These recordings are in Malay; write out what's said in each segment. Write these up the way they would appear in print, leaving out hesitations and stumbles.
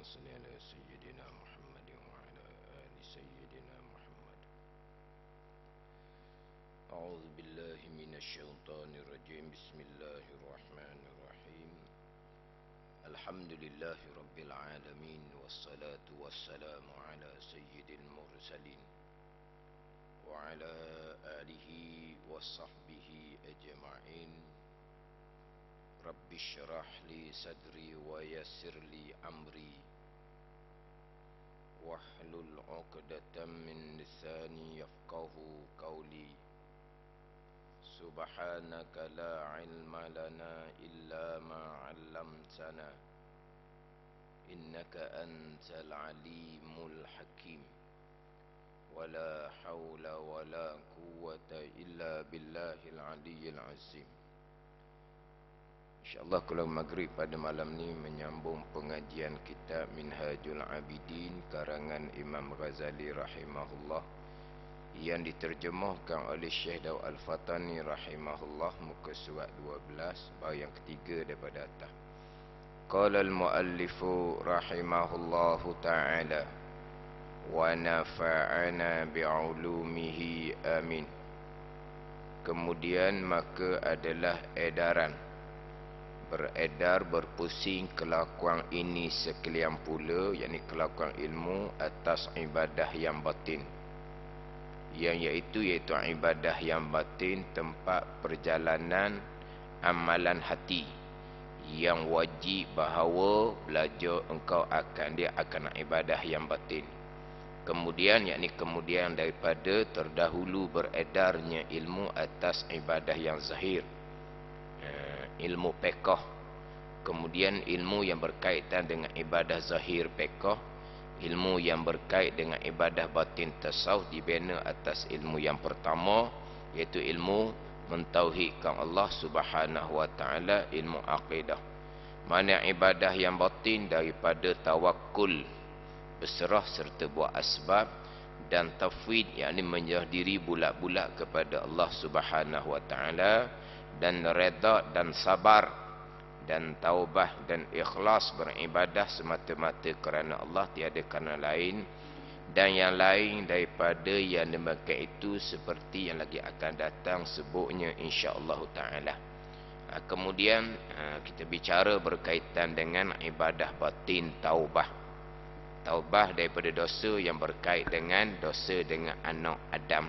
صل على سيدنا محمد وعلى آل سيدنا محمد. أعوذ بالله من الشيطان الرجيم. بسم الله الرحمن الرحيم. الحمد لله رب العالمين، والصلاة والسلام على سيد المرسلين وعلى آله وصحبه أجمعين. رب اشرح لي صدري ويسر لي أمري واحلل عقدة من لساني يفقه قولي. سبحانك لا علم لنا إلا ما علمتنا إنك أنت العليم الحكيم. ولا حول ولا قوة إلا بالله العلي العظيم. InsyaAllah kalau maghrib pada malam ni menyambung pengajian kitab Minhajul Abidin karangan Imam Ghazali rahimahullah yang diterjemahkan oleh Syekh Daud Al-Fatani rahimahullah, muka surat 12 bab yang ketiga daripada atas. Qala al-muallifu rahimahullahu ta'ala wa nafa'ana bi'ulumihi amin. Kemudian maka adalah beredar berpusing kelakuan ini sekalian pula, yakni kelakuan ilmu atas ibadah yang batin, yang iaitu ibadah yang batin, tempat perjalanan amalan hati yang wajib bahawa belajar engkau akan ibadah yang batin. Kemudian kemudian daripada terdahulu beredarnya ilmu atas ibadah yang zahir, ilmu fiqh. Kemudian ilmu yang berkaitan dengan ibadah zahir fiqh, ilmu yang berkait dengan ibadah batin tasawuf dibina atas ilmu yang pertama, iaitu ilmu mentauhidkan Allah Subhanahu wa taala, ilmu akidah. Mana ibadah yang batin daripada tawakkul, berserah serta buat asbab, dan tafwid, yakni menyerah diri bulat-bulat kepada Allah Subhanahu wa taala, dan redha dan sabar, dan taubah dan ikhlas beribadah semata-mata kerana Allah, tiada kerana lain, dan yang lain daripada yang demikian itu seperti yang lagi akan datang sebutnya insya-Allah taala. Kemudian kita bicara berkaitan dengan ibadah batin taubah. Taubah daripada dosa yang berkait dengan dosa dengan anak Adam.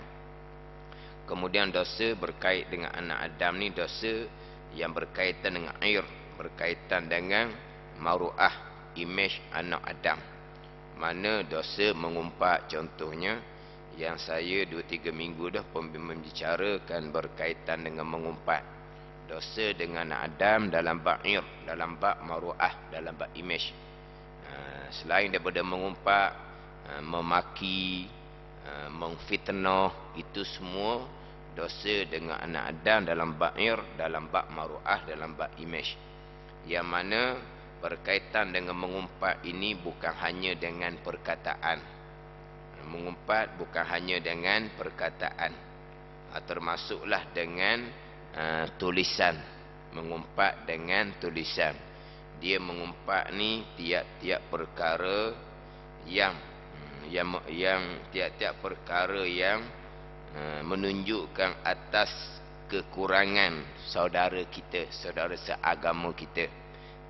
Kemudian dosa berkait dengan anak Adam ni dosa yang berkaitan dengan air, berkaitan dengan maruah, imej anak Adam. Mana dosa mengumpat contohnya, yang saya 2-3 minggu dah membicarakan berkaitan dengan mengumpat. Dosa dengan anak Adam dalam bab air, dalam bab maruah, dalam bab imej. Selain daripada mengumpat, memaki, mengfitnah, itu semua dosa dengan anak Adam dalam bab air, dalam bab maruah, dalam bab imej. Yang mana berkaitan dengan mengumpat ini bukan hanya dengan perkataan. Mengumpat bukan hanya dengan perkataan, termasuklah dengan tulisan. Mengumpat dengan tulisan. Dia mengumpat ni tiap-tiap perkara yang tiap-tiap perkara yang menunjukkan atas kekurangan saudara kita, saudara seagama kita.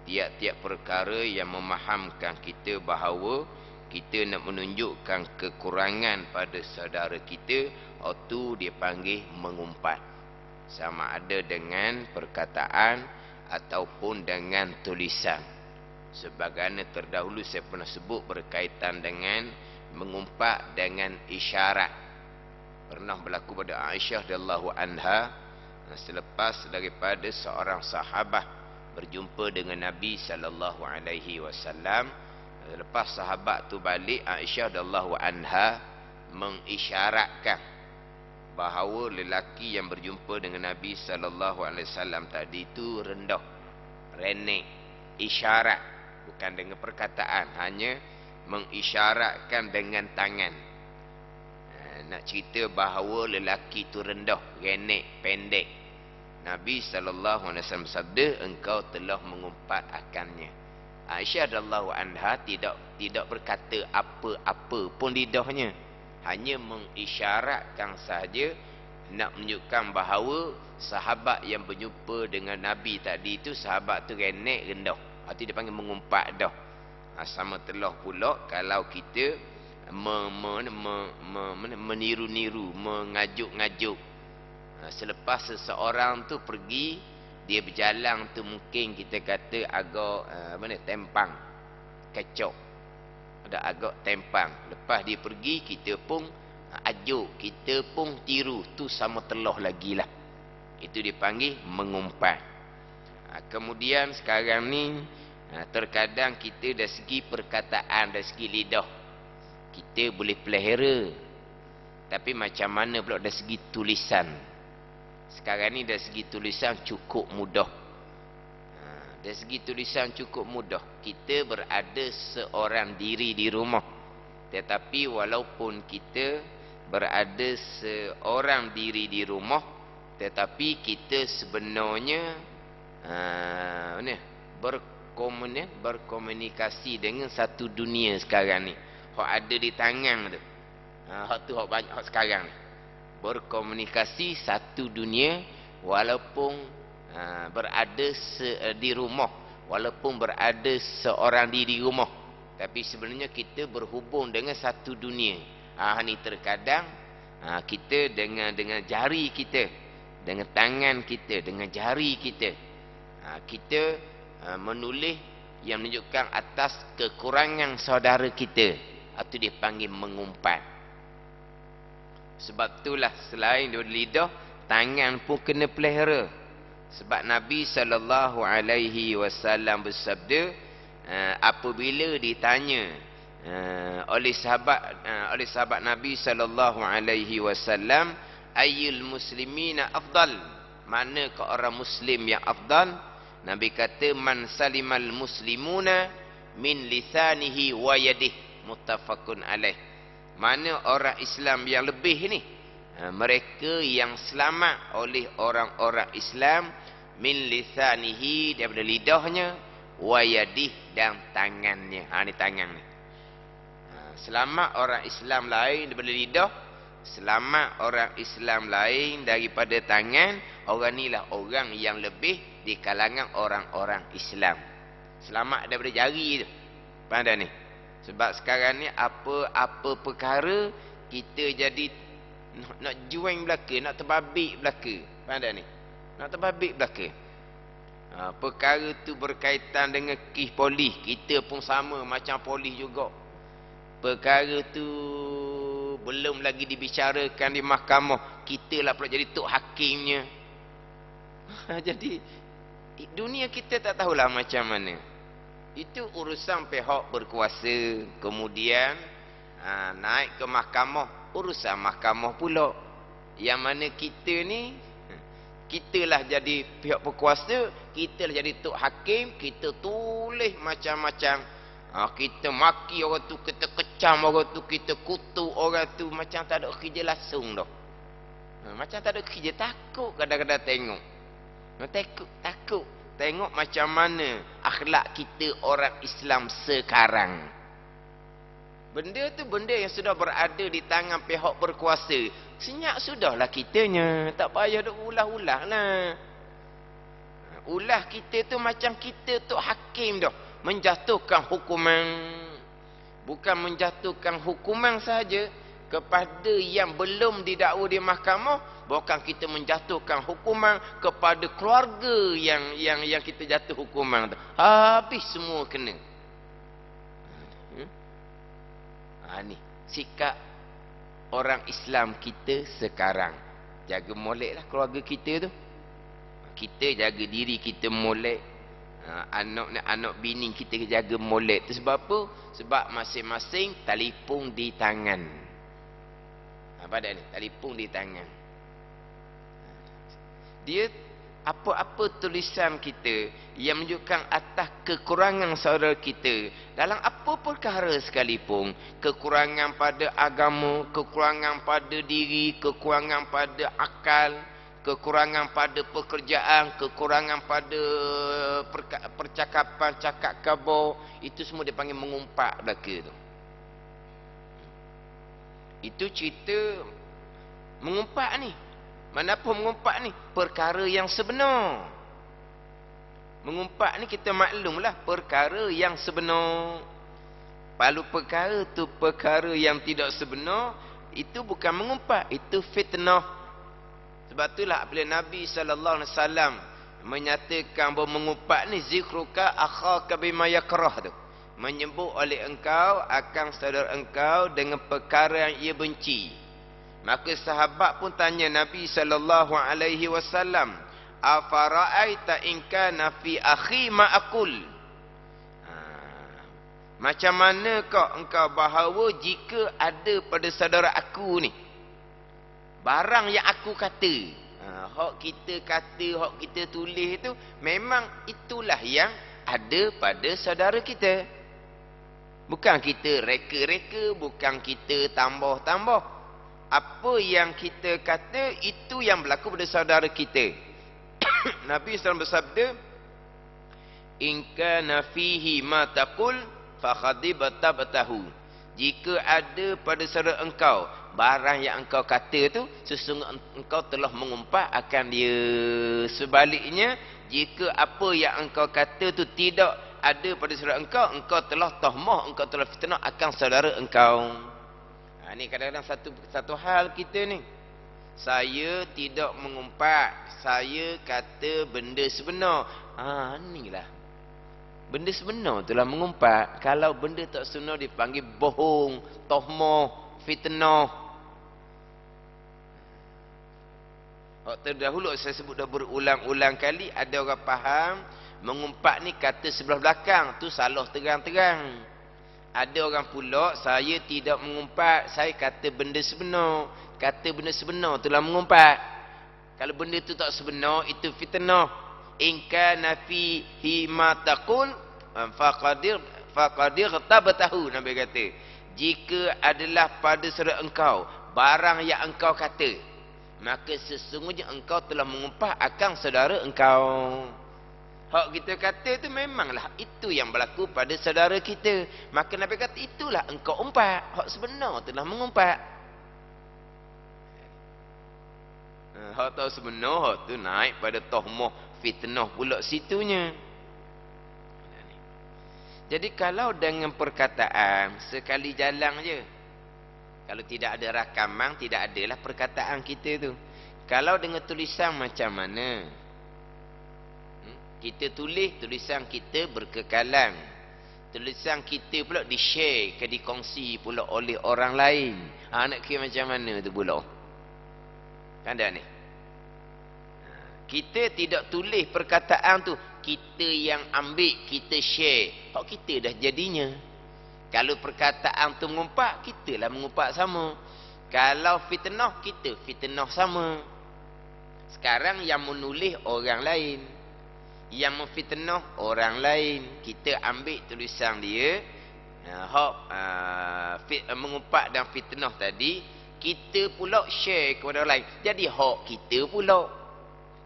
Tiap-tiap perkara yang memahamkan kita bahawa kita nak menunjukkan kekurangan pada saudara kita, itu dia panggil mengumpat. Sama ada dengan perkataan ataupun dengan tulisan. Sebagaimana terdahulu saya pernah sebut berkaitan dengan mengumpat dengan isyarat. Pernah berlaku pada Aisyah radhiyallahu anha, selepas daripada seorang sahabat berjumpa dengan Nabi sallallahu alaihi wasallam. Lepas sahabat tu balik, Aisyah radhiyallahu anha mengisyaratkan bahawa lelaki yang berjumpa dengan Nabi sallallahu alaihi wasallam tadi itu rendah, renek. Isyarat, bukan dengan perkataan, hanya mengisyaratkan dengan tangan. Nak cerita bahawa lelaki itu rendah, renek, pendek. Nabi sallallahu alaihi wasallam bersabda, engkau telah mengumpat akannya. Aisyah radhiyallahu anha tidak berkata apa-apa pun lidahnya, hanya mengisyaratkan sahaja, nak menunjukkan bahawa sahabat yang berjumpa dengan Nabi tadi itu sahabat tu renek rendah. Itu dia panggil mengumpat dah. Sama telah pula kalau kita meniru-niru, mengajuk-ngajuk. Selepas seseorang tu pergi, dia berjalan tu mungkin kita kata agak tempang, kecok, ada agak tempang. Lepas dia pergi, kita pun ajuk, kita pun tiru, tu sama telah lagi lah. Itu dipanggil mengumpat. Kemudian sekarang ni terkadang kita dari segi perkataan, dari segi lidah kita boleh pelihara, tapi macam mana pula dari segi tulisan? Sekarang ni dari segi tulisan cukup mudah. Dari segi tulisan cukup mudah. Kita berada seorang diri di rumah, tetapi walaupun kita berada seorang diri di rumah, tetapi kita sebenarnya berkomunikasi dengan satu dunia sekarang ni. Hak ada di tangan tu. Hak tu hak banyak hak sekarang ni. Berkomunikasi satu dunia walaupun berada di rumah, walaupun berada seorang diri rumah, tapi sebenarnya kita berhubung dengan satu dunia. Ni terkadang kita dengan jari kita, dengan tangan kita, dengan jari kita, kita menulis yang menunjukkan atas kekurangan saudara kita. Itu dia panggil mengumpat. Sebab itulah selain daripada lidah, tangan pun kena pelihara. Sebab Nabi SAW bersabda, apabila ditanya oleh sahabat Nabi SAW, ayyul muslimina afdal, manakah orang muslim yang afdal? Nabi kata, man salimal muslimuna min lisanihi wa yadihi, muttafaqun alaih. Mana orang Islam yang lebih ni? Mereka yang selamat oleh orang-orang Islam min lisanihi, daripada lidahnya, wa yadih, dan tangannya. Ni tangan ni. Selamat orang Islam lain daripada lidah, selamat orang Islam lain daripada tangan. Orang ni lah orang yang lebih di kalangan orang-orang Islam. Selamat daripada jari tu. Faham ni? Sebab sekarang ni apa-apa perkara kita jadi nak juang belaka, nak terbabik belaka. Faham tak ni? Nak terbabik belaka. Perkara tu berkaitan dengan kes polis, kita pun sama macam polis juga. Perkara tu belum lagi dibicarakan di mahkamah, kita lah pula jadi tok hakimnya. Jadi dunia kita tak tahulah macam mana. Itu urusan pihak berkuasa. Kemudian naik ke mahkamah, urusan mahkamah pula. Yang mana kita ni, kitalah jadi pihak berkuasa, kitalah jadi tok hakim, kita tulis macam-macam. Kita maki orang tu, kita kecam orang tu, kita kutuk orang tu, macam tak ada kerja langsung dah. Macam tak ada kerja, takut kadang-kadang tengok. Takut tengok macam mana akhlak kita orang Islam sekarang. Benda tu benda yang sudah berada di tangan pihak berkuasa. Senyap sudahlah kitanya, tak payah duk ulah-ulah lah. Ulah kita tu macam kita tu hakim dah, menjatuhkan hukuman. Bukan menjatuhkan hukuman saja kepada yang belum didakwa di mahkamah, bukan kita menjatuhkan hukuman kepada keluarga yang kita jatuh hukuman tu. Habis semua kena. Ni sikap orang Islam kita sekarang. Jaga molek lah keluarga kita tu. Kita jaga diri kita molek. Anak bini kita jaga molek. Tu sebab apa? Sebab masing-masing telefon di tangan. Apa dah ni? Telefon di tangan. Dia apa-apa tulisan kita yang menunjukkan atas kekurangan saudara kita dalam apa perkara sekalipun, kekurangan pada agama, kekurangan pada diri, kekurangan pada akal, kekurangan pada pekerjaan, kekurangan pada percakapan, cakap kabur, itu semua dia panggil mengumpat belaka tu. Itu cerita mengumpat ni. Manapun mengumpat ni perkara yang sebenar. Mengumpat ni kita maklumlah perkara yang sebenar. Kalau perkara tu perkara yang tidak sebenar, itu bukan mengumpat, itu fitnah. Sebab itulah bila Nabi SAW menyatakan bahawa mengumpat ni zikruka akhaka bima yakrah tu, menyebut oleh engkau akan saudara engkau dengan perkara yang ia benci. Maka sahabat pun tanya Nabi SAW, afara'aita in kana fi akhi ma aqul. Macam mana engkau bahawa jika ada pada saudara aku ni barang yang aku kata, hak kita kata, hak kita tulis itu memang itulah yang ada pada saudara kita. Bukan kita reka-reka, bukan kita tambah-tambah. Apa yang kita kata itu yang berlaku pada saudara kita. Nabi SAW bersabda, in kana fihi ma taqul fakhadibatahu. Jika ada pada saudara engkau barang yang engkau kata tu, sesungguhnya engkau telah mengumpat akan dia. Sebaliknya, jika apa yang engkau kata tu tidak ada pada saudara engkau, engkau telah tahmah, engkau telah fitnah akan saudara engkau. Ni kadang-kadang satu hal kita ni, saya tidak mengumpat, saya kata benda sebenar. Inilah benda sebenar itulah mengumpat. Kalau benda tak sebenar dipanggil bohong, tahmah, fitnah. Terdahulu saya sebut dah berulang-ulang kali, ada orang faham mengumpat ni kata sebelah belakang, tu salah terang-terang. Ada orang pula, saya tidak mengumpat, saya kata benda sebenar. Kata benda sebenar itulah mengumpat. Kalau benda tu tak sebenar, itu fitnah. In kana fihi ma taqul faqadir tabatahu. Nabi kata, jika adalah pada saudara engkau barang yang engkau kata, maka sesungguhnya engkau telah mengumpat akan saudara engkau. Hak kita kata tu memanglah itu yang berlaku pada saudara kita. Maka Nabi kata itulah engkau umpat. Hak sebenar telah mengumpat. Hak tahu sebenar, hak tu naik pada tahmah, fitnah pula situnya. Jadi kalau dengan perkataan sekali jalan je, kalau tidak ada rakaman, tidak adalah perkataan kita tu. Kalau dengan tulisan macam mana? Kita tulis, tulisan kita berkekalan. Tulisan kita pula di-share, dikongsi pula oleh orang lain. Nak kira macam mana tu pula? Kan dah ni? Kita tidak tulis perkataan tu, kita yang ambil, kita share. Hak kita dah jadinya. Kalau perkataan tu mengumpat, kita lah mengumpat sama. Kalau fitnah, kita fitnah sama. Sekarang yang menulis orang lain, yang memfitnah orang lain. Kita ambil tulisan dia, mengumpat dan fitnah tadi, kita pula share kepada orang lain. Jadi hak kita pula.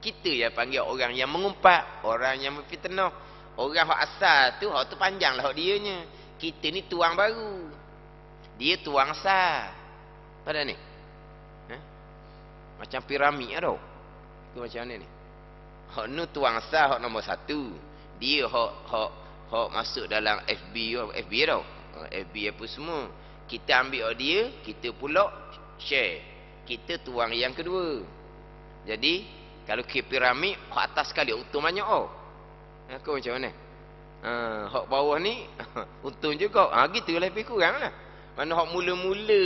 Kita yang panggil orang yang mengumpat, orang yang memfitnah. Orang hak asal tu, hak tu panjang lah hak dianya. Kita ni tuang baru, dia tuang asal. Pada ni macam piramid tau. Tu macam mana ni? Hak nu tuang asal, hak nombor 1. Dia hak masuk dalam FB tau. FB apa semua. Kita ambil dia, kita pula share. Kita tuang yang kedua. Jadi kalau ke piramid, hak atas sekali untung banyak oh. Kau macam mana? Hak bawah ni untung juga. Gitulah lebih kurang lah. Mana hak mula-mula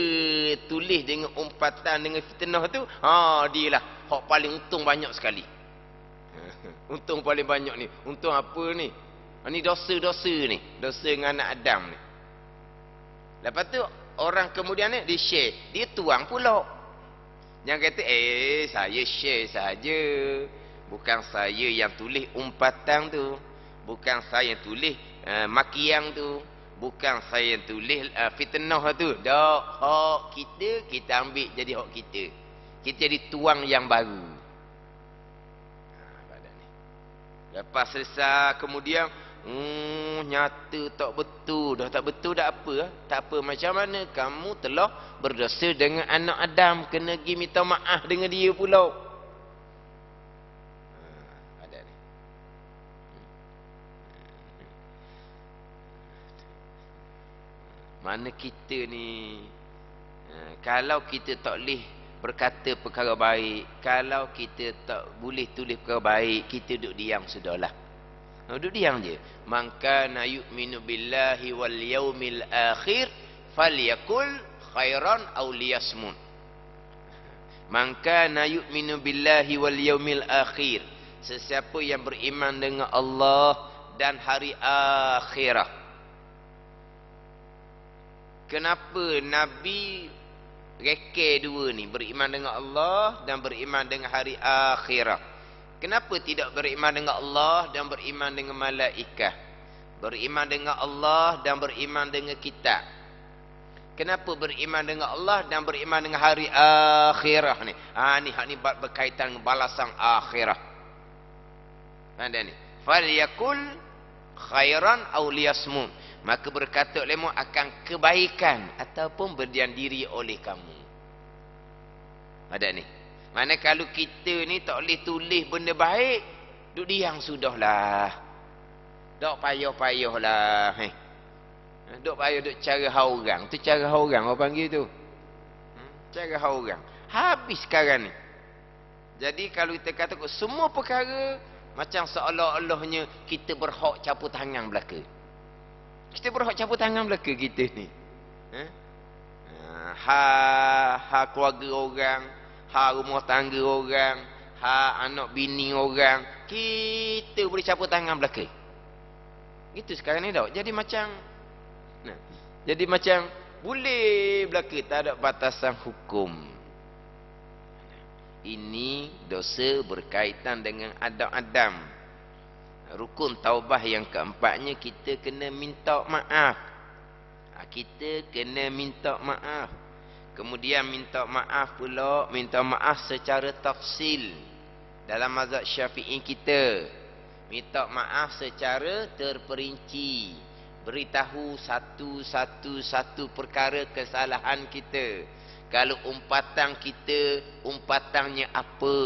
tulis dengan umpatan, dengan fitnah tu, dia lah hak paling untung banyak sekali. Untung paling banyak ni. Untung apa ni? Ni dosa-dosa ni. Dosa dengan anak Adam ni. Lepas tu orang kemudian ni dia share, dia tuang pula. Yang kata saya share saja, bukan saya yang tulis umpatan tu, bukan saya yang tulis makian tu, bukan saya yang tulis fitnah tu. Dak, hak kita ambil jadi hak kita. Kita jadi tuang yang baru. Lepas selesai kemudian nyata tak betul. Dah tak betul dah apa? Tak apa, macam mana kamu telah berdosa dengan anak Adam, kena pergi minta maaf dengan dia pula. Ada ni. Mana kita ni, kalau kita tak boleh berkata perkara baik, kalau kita tak boleh tulis perkara baik, kita duduk diam sudahlah. Duduk diam je. Man kana yu'minu billahi wal yaumil akhir falyakul khairan aw liyasmun. Man kana yu'minu billahi wal yaumil akhir, sesiapa yang beriman dengan Allah dan hari akhirah. Kenapa Nabi reke dua ni, beriman dengan Allah dan beriman dengan hari akhirah? Kenapa tidak beriman dengan Allah dan beriman dengan malaikat? Beriman dengan Allah dan beriman dengan kitab. Kenapa beriman dengan Allah dan beriman dengan hari akhirah ni? Ni berkaitan dengan balasan akhirah. Ada ni. Falyakul khairan aw liyasmun. Maka berkata olehmu akan kebaikan ataupun berdiam diri oleh kamu. Ada ni. Mana kalau kita ni tak boleh tulis benda baik, duduk diam sudahlah. Tak payah-payahlah. Duk payah duk cara hau orang. Tu cara hau orang orang panggil tu. Cara hau orang. Habis sekarang ni. Jadi kalau kita kata semua perkara macam seolah-olahnya kita berhak caput tangan belaka. Kita berhak caput tangan belaka kita ni. Ha keluarga orang, ha rumah tangga orang, ha anak bini orang, kita boleh caput tangan belaka. Itu sekarang ni dah. Jadi macam boleh belaka, tak ada batasan hukum. Ini dosa berkaitan dengan Adam. Rukun taubah yang keempatnya, kita kena minta maaf. Kita kena minta maaf. Kemudian minta maaf pula, minta maaf secara tafsil. Dalam mazhab Syafi'i kita, minta maaf secara terperinci. Beritahu satu perkara kesalahan kita. Kalau umpatan kita, umpatannya apa?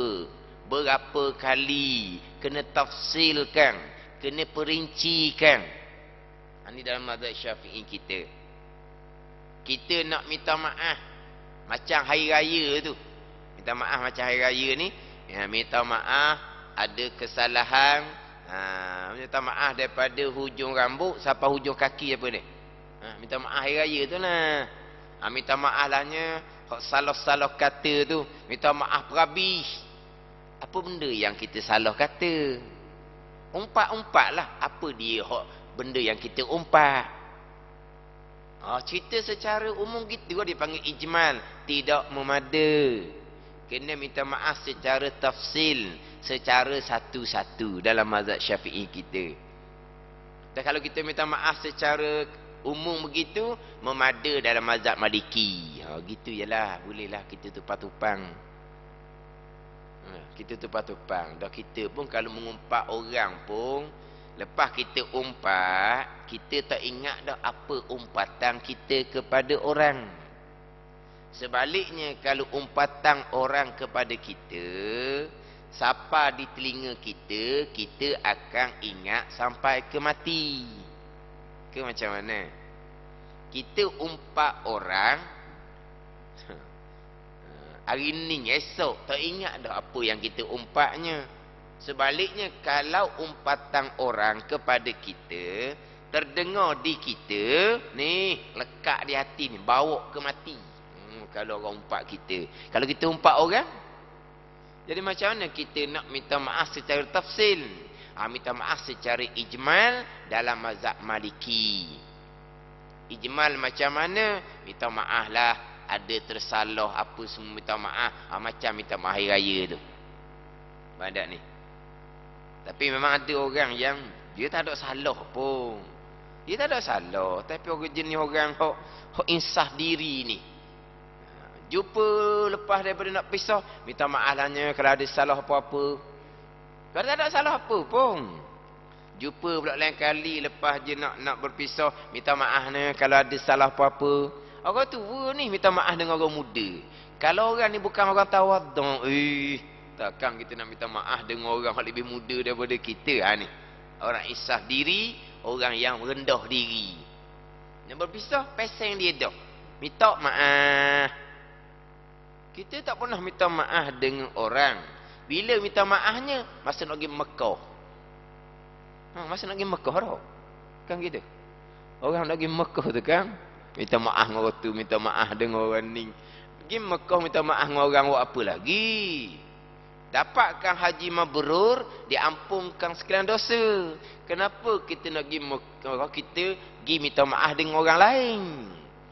Berapa kali? Kena tafsilkan, kena perincikan. Ini dalam mazhab Syafi'i kita. Kita nak minta maaf macam hari raya tu. Minta maaf macam hari raya ni, minta maaf ada kesalahan, minta maaf daripada hujung rambut sampai hujung kaki apa ni. Minta maaf hari raya tu lah. Minta maaf lahnya salah-salah kata tu, minta maaf perhabis. Apa benda yang kita salah kata? Umpat-umpat lah. Apa dia benda yang kita umpat? Cerita secara umum gitu dia panggil ijmal, tidak memada. Kena minta maaf secara tafsil, secara satu-satu dalam mazhab Syafi'i kita. Dan kalau kita minta maaf secara umum begitu, memada dalam mazhab Maliki. Gitu jelah, bolehlah kita tupang-tupang. Kita tupang-tupang. Dan kita pun kalau mengumpat orang pun, lepas kita umpat, kita tak ingat dah apa umpatan kita kepada orang. Sebaliknya, kalau umpatan orang kepada kita, sapa di telinga kita, kita akan ingat sampai ke mati. Ke macam mana? Kita umpat orang, hari ni esok tak ingat dah apa yang kita umpatnya. Sebaliknya, kalau umpatan orang kepada kita terdengar di kita, ni lekat di hati ni, bawa ke mati. Kalau orang umpat kita, kalau kita umpat orang, jadi macam mana kita nak minta maaf secara tafsil? Minta maaf secara ijmal dalam mazhab Maliki. Ijmal macam mana? Minta maaf lah, ada tersalah apa semua, minta maaf. Macam minta maaf hari raya tu. Badak ni. Tapi memang ada orang yang dia tak ada salah pun. Dia tak ada salah, tapi orang jenis orang hok insaf diri ni. Jumpa lepas daripada nak pisah, minta maaf lahnya kalau ada salah apa-apa. Kalau tak ada salah apa pun. Jumpa pula lain kali lepas je nak berpisah, minta maaf ni kalau ada salah apa-apa. Orang tua ni minta maaf dengan orang muda. Kalau orang ni bukan orang tawaduk, takkan kita nak minta maaf dengan orang yang lebih muda daripada kita ni. Orang isah diri, orang yang rendah diri. Yang berpisah, peseng dia dah. Minta maaf. Kita tak pernah minta maaf dengan orang. Bila minta maafnya, masa nak pergi Mekah. Masa nak pergi Mekah dah. Kan gitu. Orang nak pergi Mekah tu kan, minta maaf dengan orang tu, minta maaf dengan orang ni. Pergi Mekah minta maaf dengan orang buat apa lagi? Dapatkan haji mabrur, diampunkan sekalian dosa. Kenapa kita nak pergi Mekah, kita pergi minta maaf dengan orang lain?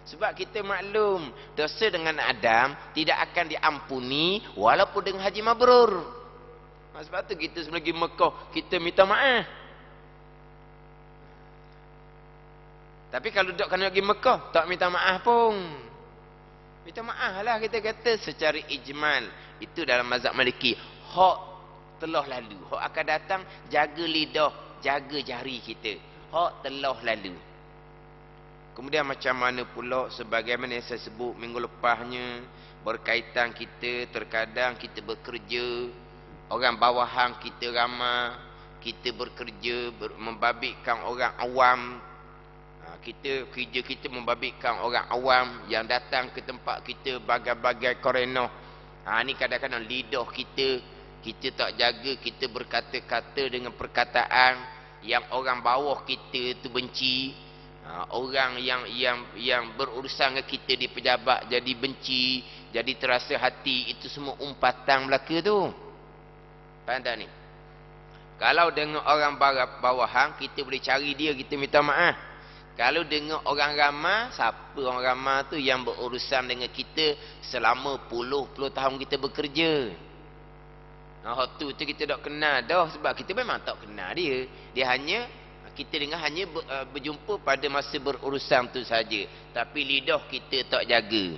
Sebab kita maklum, dosa dengan Adam tidak akan diampuni walaupun dengan haji mabrur. Sebab tu kita sebelum pergi Mekah, kita minta maaf. Tapi kalau duduk kena pergi Mekah, tak minta maaf pun. Minta maaf lah kita kata secara ijmal. Itu dalam mazhab Maliki. Hak telah lalu. Hak akan datang, jaga lidah, jaga jari kita. Hak telah lalu. Kemudian macam mana pula sebagaimana yang saya sebut minggu lepasnya, berkaitan kita, terkadang kita bekerja, orang bawahan kita ramah, kita bekerja, membabitkan orang awam. Kita kerja kita membabitkan orang awam yang datang ke tempat kita bagai-bagai korenoh. Ni kadang-kadang lidah kita tak jaga, kita berkata-kata dengan perkataan yang orang bawah kita tu benci. Orang yang berurusan dengan kita di pejabat jadi benci, jadi terasa hati. Itu semua umpatan belaka tu. Faham tak ni? Kalau dengan orang bawahan, kita boleh cari dia, kita minta maaf. Kalau dengan orang ramah, siapa orang ramah tu yang berurusan dengan kita selama puluh-puluh tahun kita bekerja. Tu kita tak kenal dah, sebab kita memang tak kenal dia. Dia hanya, kita dengan hanya berjumpa pada masa berurusan tu saja. Tapi lidah kita tak jaga.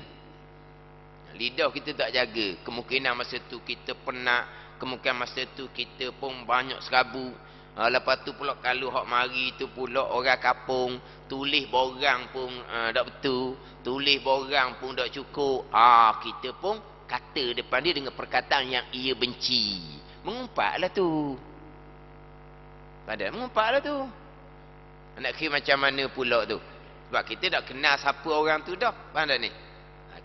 Lidah kita tak jaga. Kemungkinan masa tu kita penat, kemungkinan masa tu kita pun banyak serabut. Lepas tu pula kalau hak mari tu pula orang kapung tulis borang pun tak betul, tulis borang pun tak cukup. Kita pun kata depan dia dengan perkataan yang ia benci. Mengumpatlah tu. Padahal mengumpatlah tu. Nak kira macam mana pula tu? Sebab kita tak kenal siapa orang tu dah. Faham tak ni?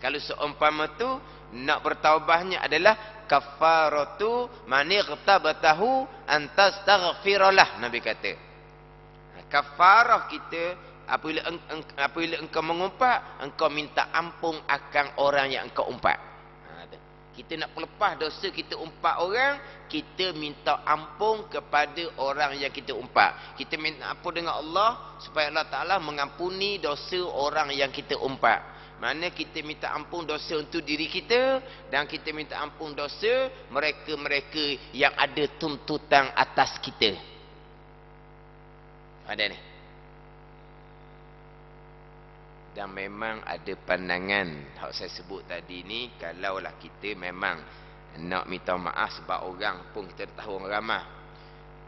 Kalau seumpama tu nak bertaubahnya adalah kafaratu man ightabatahu an tastaghfiralah. Nabi kata kafarah kita apabila engkau mengumpat, engkau minta ampun akan orang yang engkau umpat. Kita nak pelepas dosa kita umpat orang, kita minta ampun kepada orang yang kita umpat. Kita minta ampun dengan Allah supaya Allah Ta'ala mengampuni dosa orang yang kita umpat. Mana kita minta ampun dosa untuk diri kita, dan kita minta ampun dosa mereka-mereka yang ada tuntutan atas kita. Ada ni. Dan memang ada pandangan hak saya sebut tadi ni, kalaulah kita memang nak minta maaf sebab orang pun kita tahu orang ramah,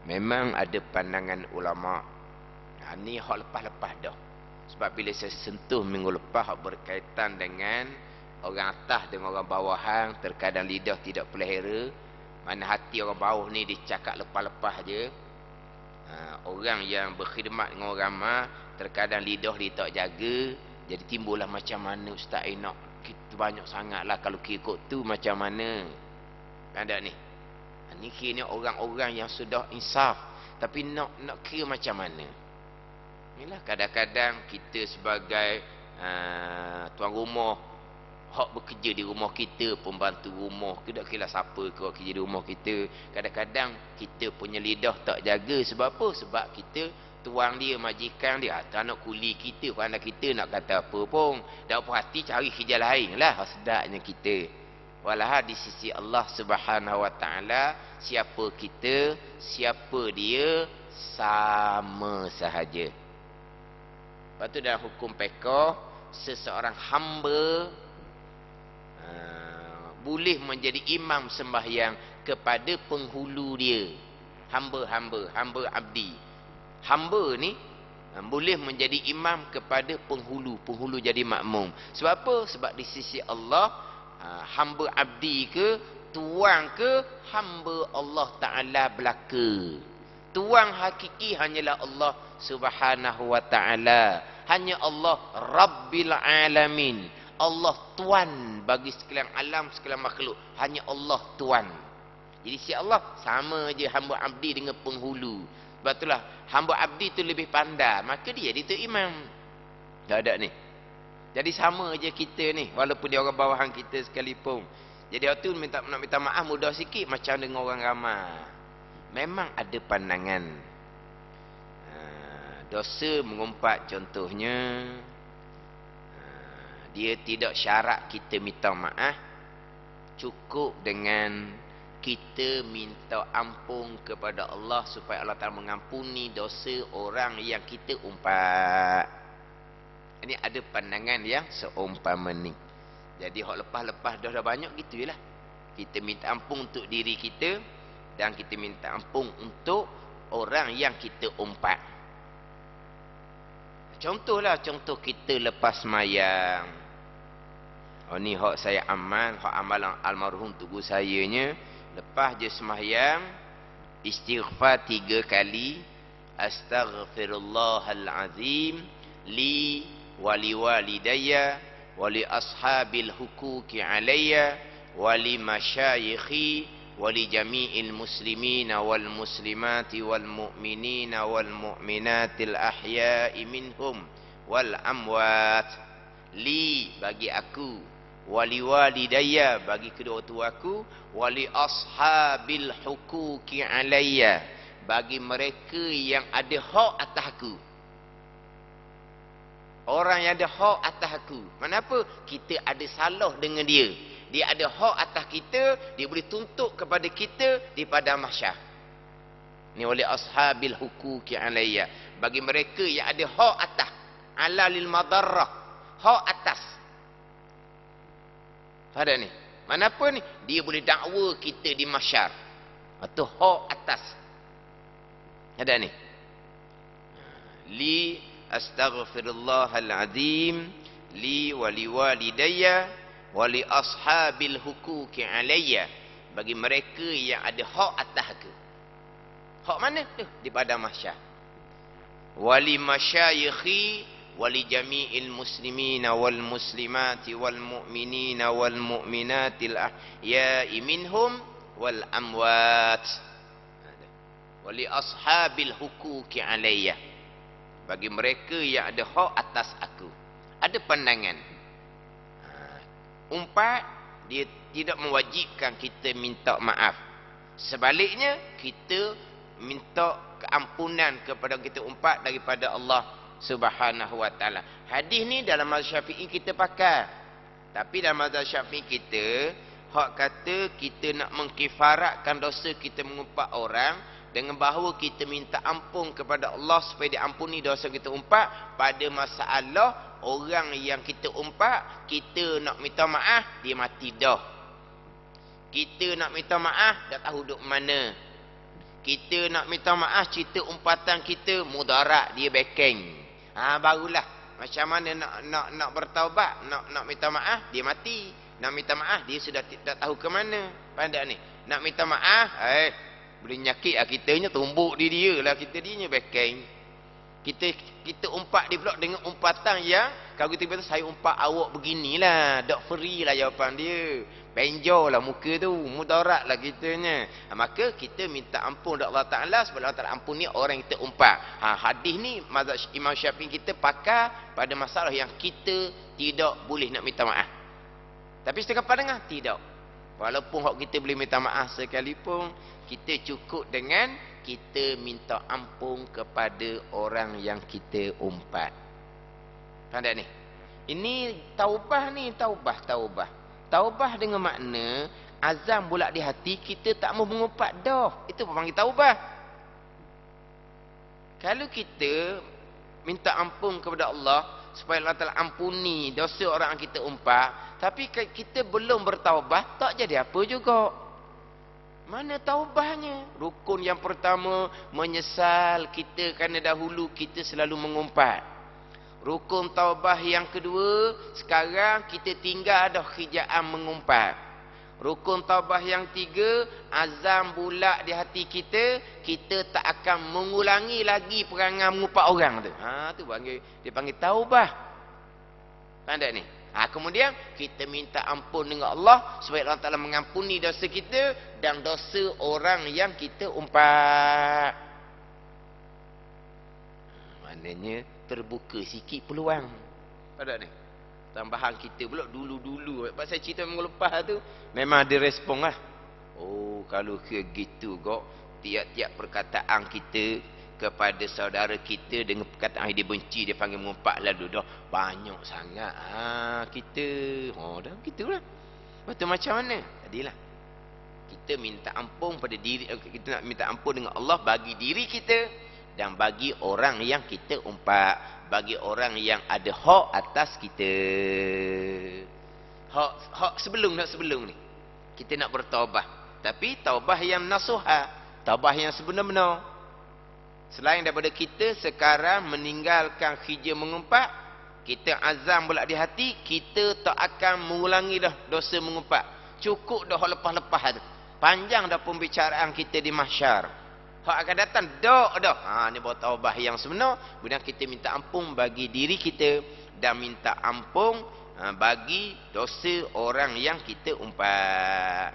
memang ada pandangan ulama. Ni hak lepas-lepas dah. Sebab bila saya sentuh minggu lepas berkaitan dengan orang atas dengan orang bawahan, terkadang lidah tidak pelihara. Mana hati orang bawah ni dicakap lepas-lepas je. Orang yang berkhidmat dengan orang ramah, terkadang lidah dia tak jaga. Jadi timbullah macam mana Ustaz nak kita banyak sangatlah kalau ikut tu macam mana. Ada ni. Ni kira orang-orang yang sudah insaf, tapi nak kira macam mana. Inilah kadang-kadang kita sebagai tuan rumah, hak bekerja di rumah kita, pembantu rumah, tidak kira siapa ke kerja di rumah kita, kadang-kadang kita punya lidah tak jaga. Sebab apa? Sebab kita tuang dia, majikan dia, tak nak kuli kita, kerana kita nak kata apa pun, dah puas hati cari kerja lain lah. Sedaknya kita. Walah di sisi Allah Subhanahu Wa Taala, siapa kita, siapa dia, sama sahaja. Lepas tu dalam hukum fiqh, seseorang hamba boleh menjadi imam sembahyang kepada penghulu dia. hamba abdi. Hamba ni boleh menjadi imam kepada penghulu jadi makmum. Sebab apa? Sebab di sisi Allah, hamba abdi ke, tuan ke, hamba Allah Ta'ala belaka. Tuan hakiki hanyalah Allah Subhanahu wa Ta'ala. Hanya Allah Rabbil Alamin. Allah Tuan bagi sekalian alam, sekalian makhluk. Hanya Allah Tuan. Jadi si Allah sama je hamba abdi dengan penghulu. Sebab itulah hamba abdi tu lebih pandai, maka dia tu imam. Tak ada ni. Jadi sama je kita ni, walaupun dia orang bawahan kita sekalipun. Jadi waktu nak minta maaf mudah sikit macam dengan orang ramai. Memang ada pandangan. Dosa mengumpat contohnya, dia tidak syarat kita minta maaf. Cukup dengan kita minta ampun kepada Allah supaya Allah Ta'ala mengampuni dosa orang yang kita umpat. Ini ada pandangan yang seumpama ni. Jadi hak lepas-lepas dah banyak gitu je lah. Kita minta ampun untuk diri kita dan kita minta ampun untuk orang yang kita umpat. Contohlah, contoh kita lepas semayang. Oh ni hak saya amal, hak amalan almarhum tugu sayanya. Lepas je sembahyang, istighfar 3 kali. Astaghfirullahal azim li wali walidayya wali ashabil huquqi alayya wali masyayikhi wali jami'il muslimina wal muslimati wal mu'minina wal mu'minatil ahya'i minhum wal amwat. Li bagi aku, wali walidayya bagi kedua tuaku, wali ashabil huquqi alayya bagi mereka yang ada hak atas aku. Orang yang ada hak atas aku. Kenapa? Kita ada salah dengan dia. Dia ada hak atas kita, dia boleh tuntut kepada kita di padang mahsyar. Ni wali ashabil huquqi alayya bagi mereka yang ada hak atas. Ala lil madarrah, hak atas. Ada ni. Manapa ni? Dia boleh dakwa kita di mahsyar. Atau hak atas. Ada ni. Li astaghfirullahal azim li wali walidayya wali ashabil huquqi alayya bagi mereka yang ada hak atas aku. Hak mana tu? Di padang mahsyar. Wali masyayikhi wali jami'il muslimina wal muslimati wal mu'minina wal mu'minatil ahya'i minhum wal amwat. Wali ashabil huquqi alayya bagi mereka yang ada hak atas aku. Ada pandangan. Umpat dia tidak mewajibkan kita minta maaf. Sebaliknya kita minta keampunan kepada kita umpat daripada Allah Subhanahu wa ta'ala. Hadis ni dalam mazhab Syafi'i kita pakai. Tapi dalam mazhab Syafi'i kita, hak kata kita nak mengkifaratkan dosa kita mengumpat orang dengan bahawa kita minta ampun kepada Allah supaya diampuni dosa kita umpat pada masalah orang yang kita umpat, kita nak minta maaf, dia mati dah. Kita nak minta maaf, dah tahu duduk mana. Kita nak minta maaf, cerita umpatan kita mudarat, dia backing. Barulah macam mana nak bertaubat, nak minta maaf, dia mati. Nak minta maaf, dia sudah tak tahu ke mana. Pandai ni. Nak minta maaf, boleh nyakit lah kitanya, tumbuk dia lah, kita dianya backing. Kita umpat dia pula dengan umpatan yang kalau kita kata saya umpat awak beginilah, dok free lah jawapan dia. Penjor lah muka tu, mudarat lah kitanya. Maka kita minta ampun kepada Allah Ta'ala sebab Allah Ta'ala ampuni orang yang kita umpat. Hadis ni mazhab Imam Syafi'i kita pakai pada masalah yang kita tidak boleh nak minta maaf. Tapi setengah pandangan tidak. Walaupun hak kita boleh minta maaf sekalipun, kita cukup dengan kita minta ampun kepada orang yang kita umpat. Faham tak ni? Ini taubah ni, taubah. Taubah dengan makna azam bulat di hati, kita tak mau mengumpat dah. Itu panggil taubah. Kalau kita minta ampun kepada Allah supaya Allah Ta'ala ampuni dosa orang yang kita umpat, tapi kita belum bertaubat, tak jadi apa juga. Mana taubahnya? Rukun yang pertama, menyesal kita kerana dahulu kita selalu mengumpat. Rukun taubah yang kedua, sekarang kita tinggal dah kerjaan mengumpat. Rukun taubah yang tiga, azam bulat di hati kita, kita tak akan mengulangi lagi perangai mengumpat orang tu. Tu dia panggil taubah. Faham tak ni? Kemudian kita minta ampun dengan Allah supaya Allah Ta'ala mengampuni dosa kita dan dosa orang yang kita umpat. Maknanya terbuka sikit peluang. Ada ni? Tambahan kita pula dulu-dulu. Pasal cerita minggu lepas tu memang ada respon lah. Oh, kalau ke gitu kok, tiap-tiap perkataan kita kepada saudara kita dengan perkataan dia benci, dia panggil mengumpat, lalu dah banyak sangat kita. Dah gitulah. Lepas tu macam mana? Tadilah kita minta ampun pada diri, kita nak minta ampun dengan Allah bagi diri kita dan bagi orang yang kita umpat, bagi orang yang ada hak atas kita. Hak sebelum ni kita nak bertaubah, tapi taubah yang nasuha, taubah yang sebenar-benar. Selain daripada kita sekarang meninggalkan kerja mengumpat, kita azam pula di hati, kita tak akan mengulangi dah dosa mengumpat. Cukup dah lepas-lepas tu. Panjang dah pembicaraan kita di mahsyar. Hak akan datang dah. Ni baru taubah yang sebenar. Kemudian kita minta ampun bagi diri kita dan minta ampun bagi dosa orang yang kita umpat.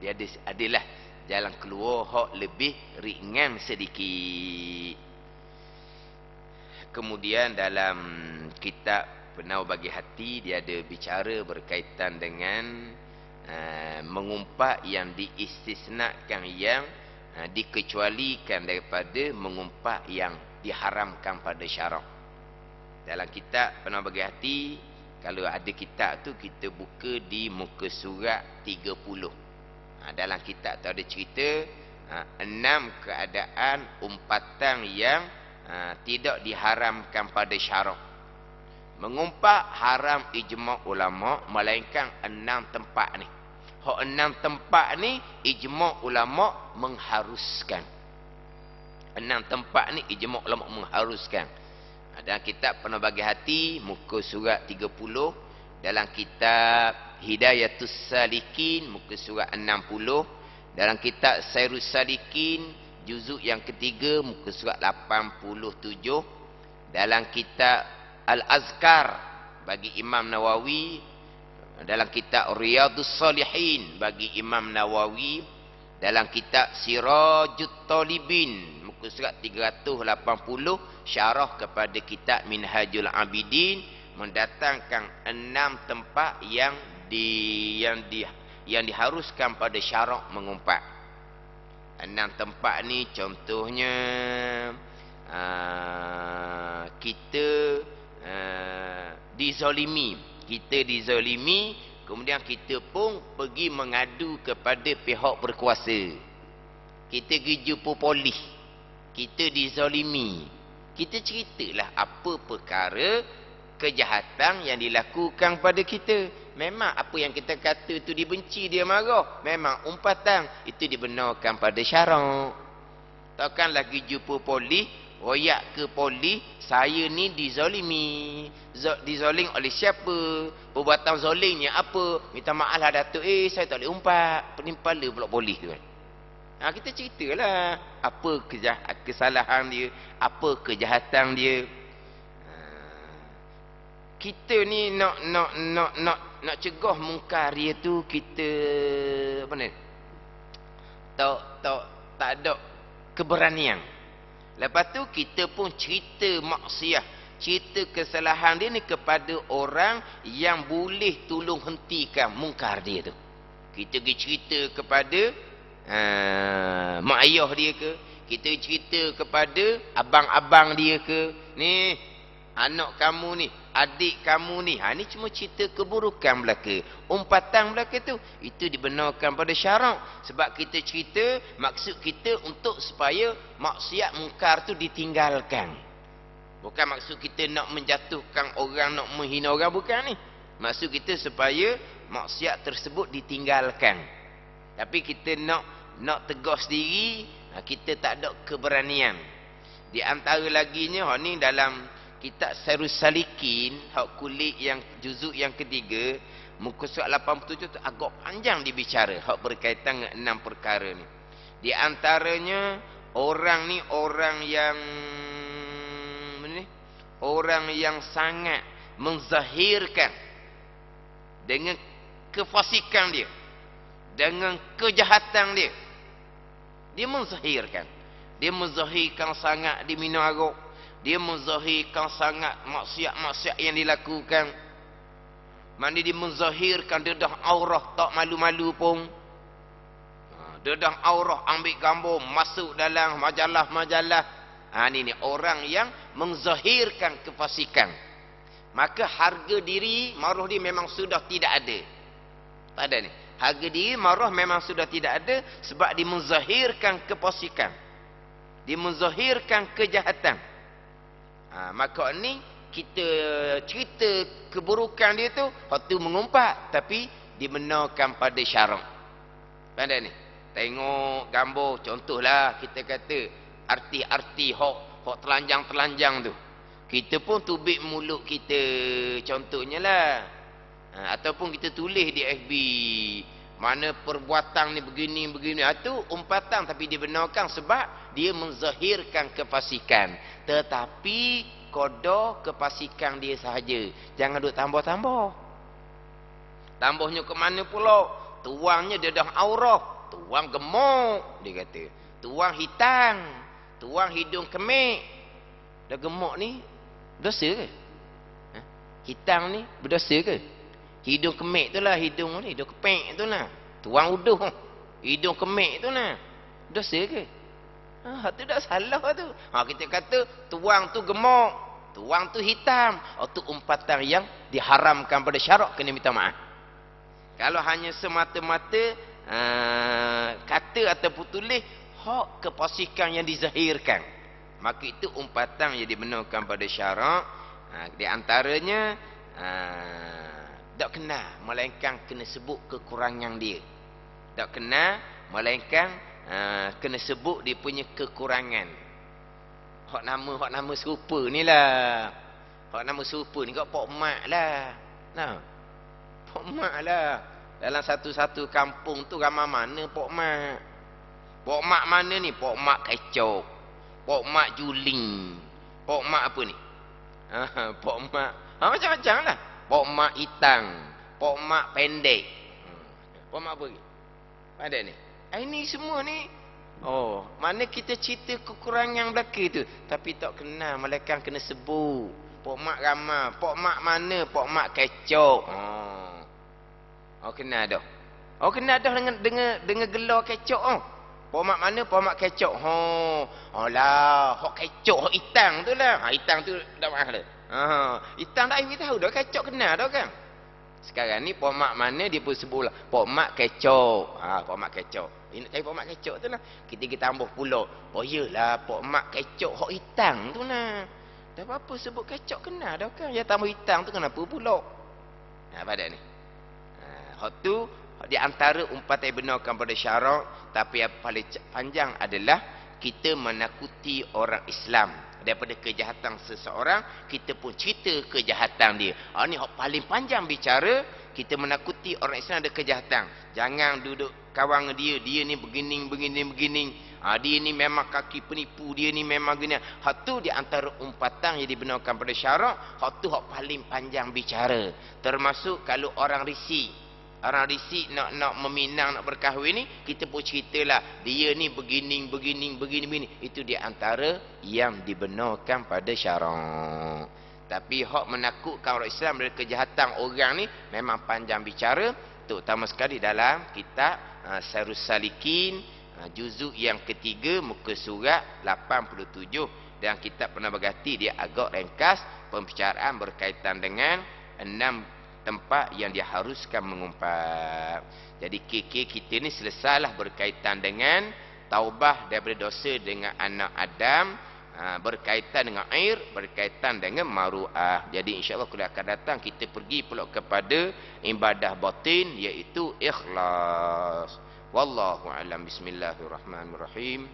Dia adalah jalan keluar hak lebih ringan sedikit. Kemudian dalam kitab Penau Bagi Hati, dia ada bicara berkaitan dengan mengumpat yang diistisnakan, yang dikecualikan daripada mengumpat yang diharamkan pada syarak. Dalam kitab Penau Bagi Hati, kalau ada kitab tu kita buka di muka surat 30. Dalam kitab tu ada cerita 6 keadaan umpatan yang tidak diharamkan pada syarak. Mengumpat haram ijma' ulama' melainkan 6 tempat ni. Hak 6 tempat ni ijma' ulama' mengharuskan. 6 tempat ni ijma' ulama' mengharuskan. Dalam kitab Penau Bagi Hati muka surat 30, dalam kitab Hidayatus Salikin muka surat 60, dalam kitab Sairus Salikin juzuk yang ketiga muka surat 87, dalam kitab Al-Azkar bagi Imam Nawawi, dalam kitab Riyadus Salihin bagi Imam Nawawi, dalam kitab Sirajut Talibin muka surat 380 syarah kepada kitab Minhajul Abidin, mendatangkan 6 tempat yang diharuskan pada syarak mengumpat. 6 tempat ni contohnya kita dizalimi, kemudian kita pun pergi mengadu kepada pihak berkuasa. Kita pergi jumpa polis, kita dizalimi, kita ceritalah apa perkara kejahatan yang dilakukan pada kita. Memang apa yang kita kata itu dibenci, dia marah, memang umpatan itu dibenarkan pada syarak. Takkan lagi jumpa polis, royak ke polis, saya ni dizalimi. Dizalim oleh siapa? Perbuatan zalimnya apa? Minta maaf lah Datuk, saya tak boleh umpat. Penimpala pula polis tu kan. Kita ceritalah apa kesalahan dia, apa kejahatan dia. Kita ni nak cegah mungkar dia tu, kita apa ni? Tak ada keberanian. Lepas tu kita pun cerita maksiat, cerita kesalahan dia ni kepada orang yang boleh tolong hentikan mungkar dia tu. Kita pergi cerita kepada mak ayah dia ke, kita cerita kepada abang-abang dia ke, ni anak kamu ni, adik kamu ni, ni cuma cerita keburukan belaka, umpatan belaka tu, itu dibenarkan pada syarak. Sebab kita cerita, maksud kita untuk supaya maksiat mungkar tu ditinggalkan. Bukan maksud kita nak menjatuhkan orang, nak menghina orang, bukan ni. Maksud kita supaya maksiat tersebut ditinggalkan. Tapi kita nak tegur sendiri, kita tak ada keberanian. Di antara laginya, ni dalam kitab Sarus Salikin, hak kulit yang juzuk yang ketiga, muka surat 87 tu agak panjang dibicara hak berkaitan dengan 6 perkara ni. Di antaranya orang ni orang yang sangat menzahirkan dengan kefasikan dia, dengan kejahatan dia. Dia menzahirkan sangat di minum arak, dia menzahirkan sangat maksiat-maksiat yang dilakukan. Mana dia menzahirkan dedah aurah tak malu-malu pun. Dedah aurah ambil gambar masuk dalam majalah-majalah. Ni orang yang menzahirkan kefasikan. Maka harga diri maruh dia memang sudah tidak ada. Tak ada ni. Harga diri maruh memang sudah tidak ada sebab dia menzahirkan kefasikan. Dia menzahirkan kejahatan. Maka ni kita cerita keburukan dia tu, hak tu mengumpat tapi dibenarkan pada syarak. Pandai ni. Tengok gambar, contohlah kita kata artis-artis hak telanjang-telanjang tu. Kita pun tubik mulut kita, contohnya lah. Ataupun kita tulis di FB, mana perbuatan ni begini-begini. Itu umpatan tapi dibenarkan sebab dia menzahirkan kefasikan. Tetapi kodoh kefasikan dia sahaja. Jangan duk tambah-tambah. Tambahnya ke mana pula? Tuangnya dedah aurah. Tuang gemuk, dia kata. Tuang hitam. Tuang hidung kemik. Dah gemuk ni berdosa ke? Hitam ni berdosa ke? Hidung kemik tu lah, hidung kepek tu lah. Tuang uduh, hidung kemik tu lah. Berdosa ke? Tu dah salah tu. Kita kata tuang tu gemuk, tuang tu hitam. Tu umpatan yang diharamkan pada syarak, kena minta maaf. Kalau hanya semata-mata kata ataupun tulis hak kefasikan yang dizahirkan, maka itu umpatan yang dibenarkan pada syarak. Di antaranya tak kena melainkan kena sebut kekurangan dia. Tak kena melainkan kena sebut dia punya kekurangan. Hak nama serupa ni lah. Hak nama serupa ni kat Pok Mak lah. Pok Mak lah. Dalam satu-satu kampung tu ramai mana Pok Mak. Pok Mak mana ni? Pok Mak Kecok, Pok Mak Juling, Pok Mak apa ni? Pok Mak macam-macam lah. Pok Mak Itang, Pok Mak Pendek. Pok Mak apa lagi? Ada ni. Ini semua ni. Mana kita cerita kekurangan belaka tu. Tapi tak kena, melainkan kena sebut. Pok Mak ramai. Pok Mak mana? Pok Mak Kecok. Kena dah. Kena dah dengan gelar kecok. Pok Mak mana? Pok Mak kecok. Lah, hok kecok, hok hitang tu lah. Hitang tu dah maaf dah. Hitang dah kita tahu dah, kecok kena dah kan. Sekarang ni Pok Mak mana dia pun sebut lah. Pok Mak kecok. Pok Mak kecok. Ini nak cari Pok Mak kecok tu lah. Kita tambah pula. Yelah, Pok Mak kecok hok hitang tu lah. Dah apa-apa sebut kecok kena dah kan. Yang tambah hitang tu kenapa pula? Pada ni. Hak tu di antara umpatan yang benarkan pada syarak. Tapi yang paling panjang adalah kita menakuti orang Islam daripada kejahatan seseorang. Kita pun cerita kejahatan dia. Ni hak paling panjang bicara. Kita menakuti orang Islam ada kejahatan. Jangan duduk kawan dia. Dia ni begini. Dia ni memang kaki penipu. Dia ni memang gini. Hak tu di antara umpatan yang dibenarkan pada syarak. Hak tu hak paling panjang bicara. Termasuk kalau orang risik. Orang risik nak meminang, nak berkahwin ni, kita pun ceritalah. Dia ni begini. Itu di antara yang dibenarkan pada syarak. Tapi hak menakutkan orang Islam dari kejahatan orang ni memang panjang bicara. Terutama sekali dalam kitab Sarus Salikin, juzuk yang ketiga, muka surat 87. Dan kita pernah berganti dia agak ringkas pembicaraan berkaitan dengan 6 tempat yang diharuskan mengumpat. Jadi kita ni selesailah berkaitan dengan taubah daripada dosa dengan anak Adam. berkaitan dengan air, berkaitan dengan maru'ah. Jadi insya-Allah kuliah akan datang kita pergi pula kepada ibadah batin, iaitu ikhlas. Wallahu a'lam. Bismillahirrahmanirrahim.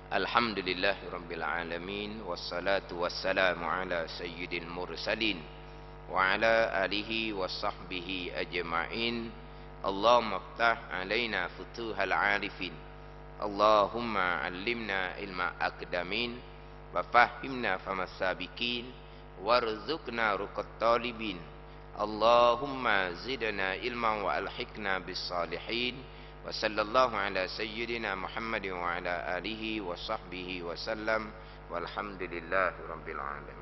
Alhamdulillahirabbil alamin, wassalatu wassalamu ala sayyidil mursalin wa ala alihi washabbihi ajma'in. Allahumma iftah alaina futuhal arifin. Allahumma allimna ilma aqdamin wa fahimna famas sabiqin warzuqna ruqat talibin. Allahumma zidna ilman wa alhiqna bis salihin. Wa sallallahu ala sayyidina Muhammadin wa ala alihi wa sahbihi wa sallam. Walhamdulillahi rabbil alamin.